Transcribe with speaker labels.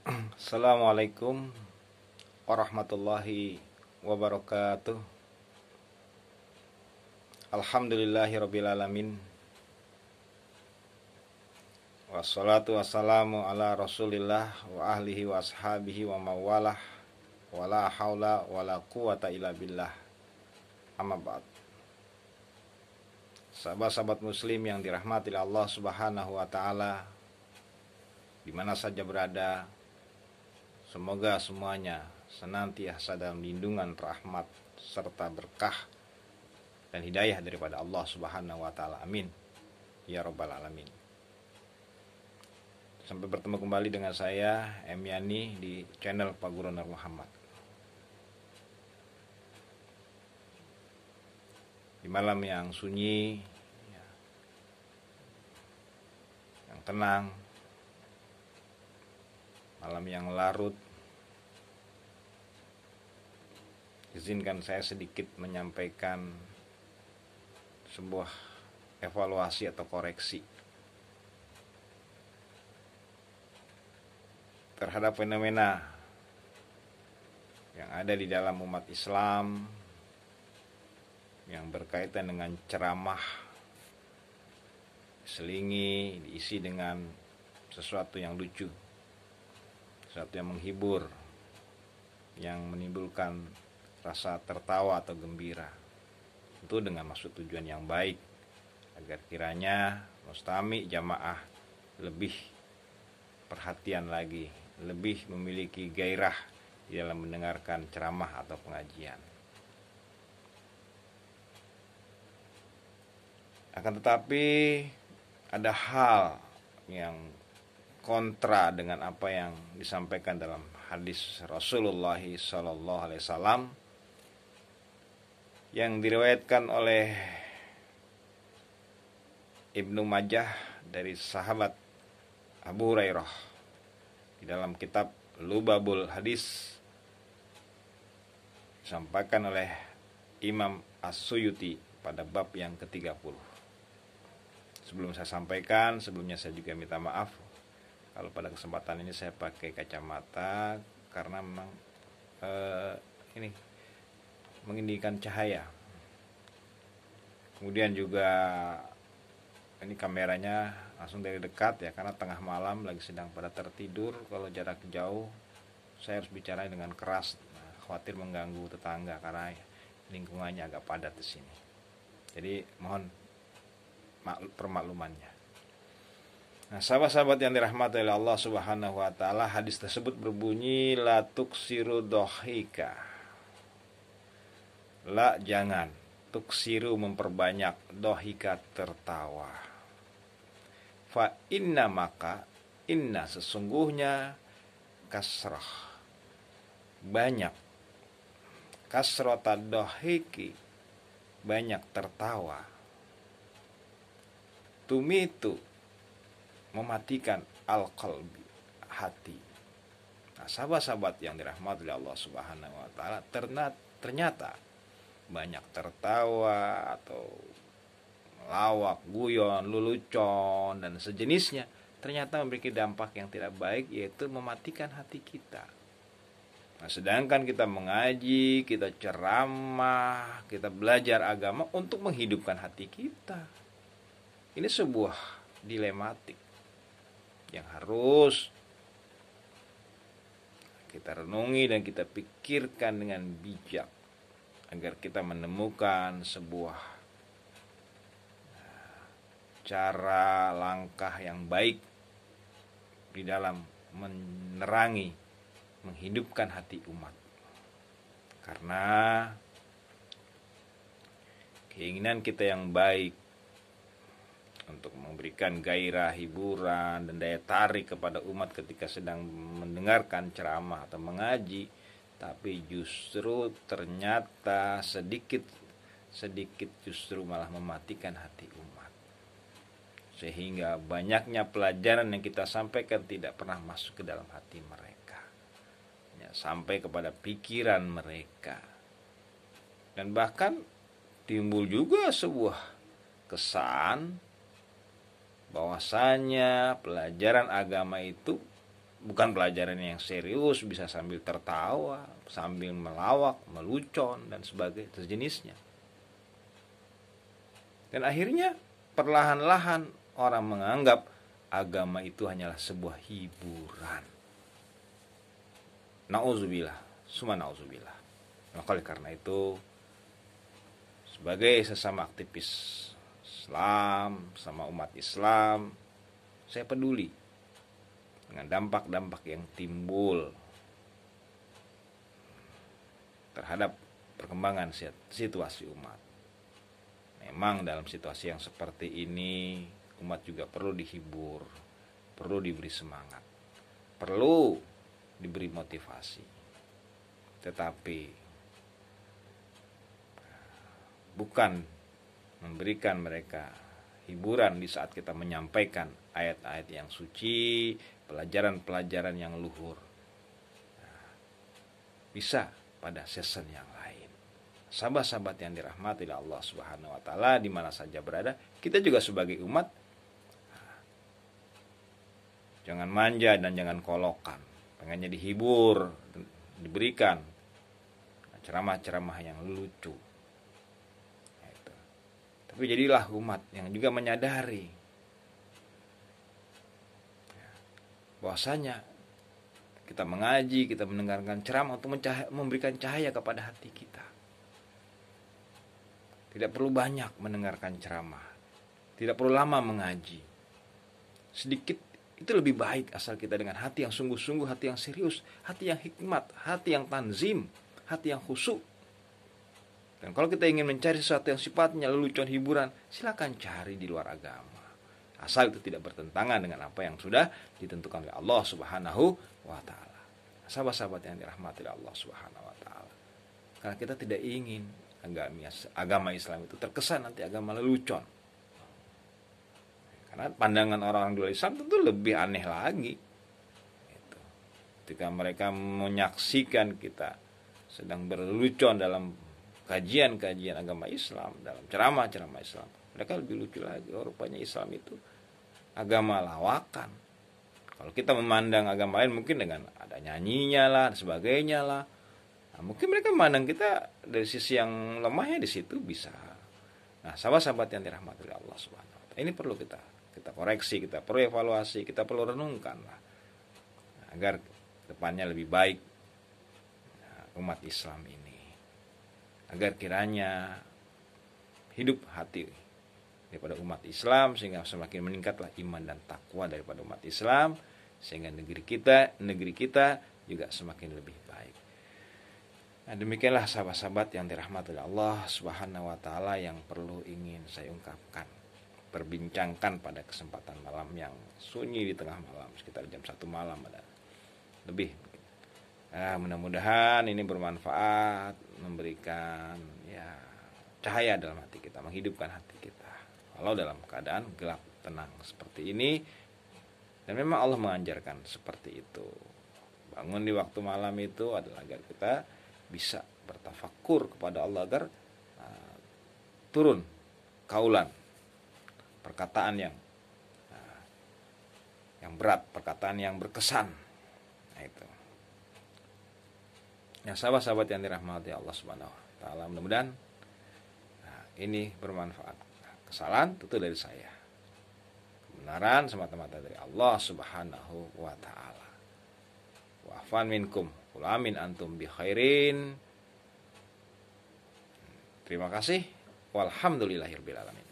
Speaker 1: Assalamualaikum warahmatullahi wabarakatuh. Alhamdulillahirrabbilalamin. Wassalatu wassalamu ala rasulillah wa ahlihi wa ashabihi wa mawalah. Wala hawla wala quwata illa billah. Amma ba'd. Sahabat-sahabat muslim yang dirahmati Allah subhanahu wa ta'ala, dimana saja berada, semoga semuanya senantiasa dalam lindungan rahmat serta berkah dan hidayah daripada Allah Subhanahu wa taala. Amin. Ya rabbal alamin. Sampai bertemu kembali dengan saya M Yani di channel Pak Guru Nur Muhammad. Di malam yang sunyi, yang tenang, malam yang larut, izinkan saya sedikit menyampaikan sebuah evaluasi atau koreksi terhadap fenomena yang ada di dalam umat Islam yang berkaitan dengan ceramah, diselingi, diisi dengan sesuatu yang lucu, sesuatu yang menghibur, yang menimbulkan rasa tertawa atau gembira, tentu dengan maksud tujuan yang baik, agar kiranya mustami jamaah lebih perhatian lagi, lebih memiliki gairah di dalam mendengarkan ceramah atau pengajian. Akan tetapi ada hal yang kontra dengan apa yang disampaikan dalam hadis Rasulullah SAW yang diriwayatkan oleh Ibnu Majah dari sahabat Abu Hurairah di dalam kitab Lubabul Hadis, disampaikan oleh Imam As-Suyuti pada bab yang ke-30. Sebelum saya sampaikan, sebelumnya saya juga minta maaf kalau pada kesempatan ini saya pakai kacamata karena memang ini mengindikan cahaya. Kemudian juga ini kameranya langsung dari dekat ya, karena tengah malam lagi sedang pada tertidur. Kalau jarak jauh saya harus bicara dengan keras, khawatir mengganggu tetangga karena lingkungannya agak padat di sini. Jadi mohon permaklumannya. Nah, sahabat-sahabat yang dirahmati oleh Allah Subhanahu wa taala, hadis tersebut berbunyi la tuksiru dohika. La, jangan, tuksiru memperbanyak, dohika tertawa. Fa inna, maka inna sesungguhnya, kasrah banyak, kasrota dohiki banyak tertawa, tumitu mematikan al-qalbi hati. Nah, sahabat-sahabat yang dirahmati oleh Allah Subhanahu wa taala, ternyata banyak tertawa atau lawak, guyon, lelucon dan sejenisnya ternyata memiliki dampak yang tidak baik, yaitu mematikan hati kita. Nah, sedangkan kita mengaji, kita ceramah, kita belajar agama untuk menghidupkan hati kita. Ini sebuah dilematik yang harus kita renungi dan kita pikirkan dengan bijak agar kita menemukan sebuah cara langkah yang baik di dalam menerangi, menghidupkan hati umat. Karena keinginan kita yang baik untuk memberikan gairah, hiburan, dan daya tarik kepada umat ketika sedang mendengarkan ceramah atau mengaji, tapi justru ternyata sedikit justru malah mematikan hati umat. Sehingga banyaknya pelajaran yang kita sampaikan tidak pernah masuk ke dalam hati mereka, ya, sampai kepada pikiran mereka. Dan bahkan timbul juga sebuah kesan bahwasanya pelajaran agama itu bukan pelajaran yang serius, bisa sambil tertawa, sambil melawak, melucon dan sebagainya sejenisnya. Dan akhirnya perlahan-lahan orang menganggap agama itu hanyalah sebuah hiburan. Nauzubillah, summa nauzubillah. Maka oleh karena itu, sebagai sesama aktivis Islam, sama umat Islam, saya peduli dengan dampak-dampak yang timbul terhadap perkembangan situasi umat. Memang dalam situasi yang seperti ini, umat juga perlu dihibur, perlu diberi semangat, perlu diberi motivasi. Tetapi bukan memberikan mereka hiburan di saat kita menyampaikan ayat-ayat yang suci, pelajaran-pelajaran yang luhur. Bisa pada season yang lain. Sahabat-sahabat yang dirahmati oleh Allah Subhanahu wa taala di mana saja berada, kita juga sebagai umat jangan manja dan jangan kolokan. Pengennya dihibur, diberikan ceramah-ceramah yang lucu. Tapi jadilah umat yang juga menyadari bahwasanya kita mengaji, kita mendengarkan ceramah untuk memberikan cahaya kepada hati kita. Tidak perlu banyak mendengarkan ceramah, tidak perlu lama mengaji. Sedikit itu lebih baik asal kita dengan hati yang sungguh-sungguh, hati yang serius, hati yang hikmat, hati yang tanzim, hati yang khusyuk. Dan kalau kita ingin mencari sesuatu yang sifatnya lelucon hiburan, silakan cari di luar agama. Asal itu tidak bertentangan dengan apa yang sudah ditentukan oleh Allah Subhanahu wa taala. Sahabat-sahabat yang dirahmati oleh Allah Subhanahu wa taala. Karena kita tidak ingin agama Islam itu terkesan nanti agama lelucon. Karena pandangan orang-orang di luar Islam tentu lebih aneh lagi. Ketika mereka menyaksikan kita sedang berlelucon dalam kajian-kajian agama Islam, dalam ceramah-ceramah Islam, mereka lebih lucu lagi. Oh, rupanya Islam itu agama lawakan. Kalau kita memandang agama lain mungkin dengan ada nyanyinya lah, dan sebagainya lah. Nah, mungkin mereka memandang kita dari sisi yang lemahnya di situ bisa. Nah, sahabat-sahabat yang dirahmati oleh Allah Subhanahu wa taala, ini perlu kita koreksi, kita perlu evaluasi, kita perlu renungkan lah. Agar depannya lebih baik umat Islam ini. Agar kiranya hidup hati daripada umat Islam sehingga semakin meningkatlah iman dan takwa daripada umat Islam, sehingga negeri kita juga semakin lebih baik. Nah, demikianlah sahabat-sahabat yang dirahmati oleh Allah Subhanahu wa taala yang perlu ingin saya ungkapkan, perbincangkan pada kesempatan malam yang sunyi di tengah malam, sekitar jam 1 malam ada lebih. Nah, mudah-mudahan ini bermanfaat, memberikan cahaya dalam hati kita, menghidupkan hati kita. Kalau dalam keadaan gelap tenang seperti ini, dan memang Allah mengajarkan seperti itu. Bangun di waktu malam itu adalah agar kita bisa bertafakur kepada Allah, agar turun kaulan, perkataan yang berat, perkataan yang berkesan. Nah, itu. Ya, sahabat-sahabat yang dirahmati Allah Subhanahu wa taala, mudah-mudahan ini bermanfaat. Kesalahan tentu dari saya. Kebenaran semata-mata dari Allah Subhanahu wa taala. Wa afan minkum, qul amin antum bi khairin. Terima kasih. Walhamdulillahirabbil alamin.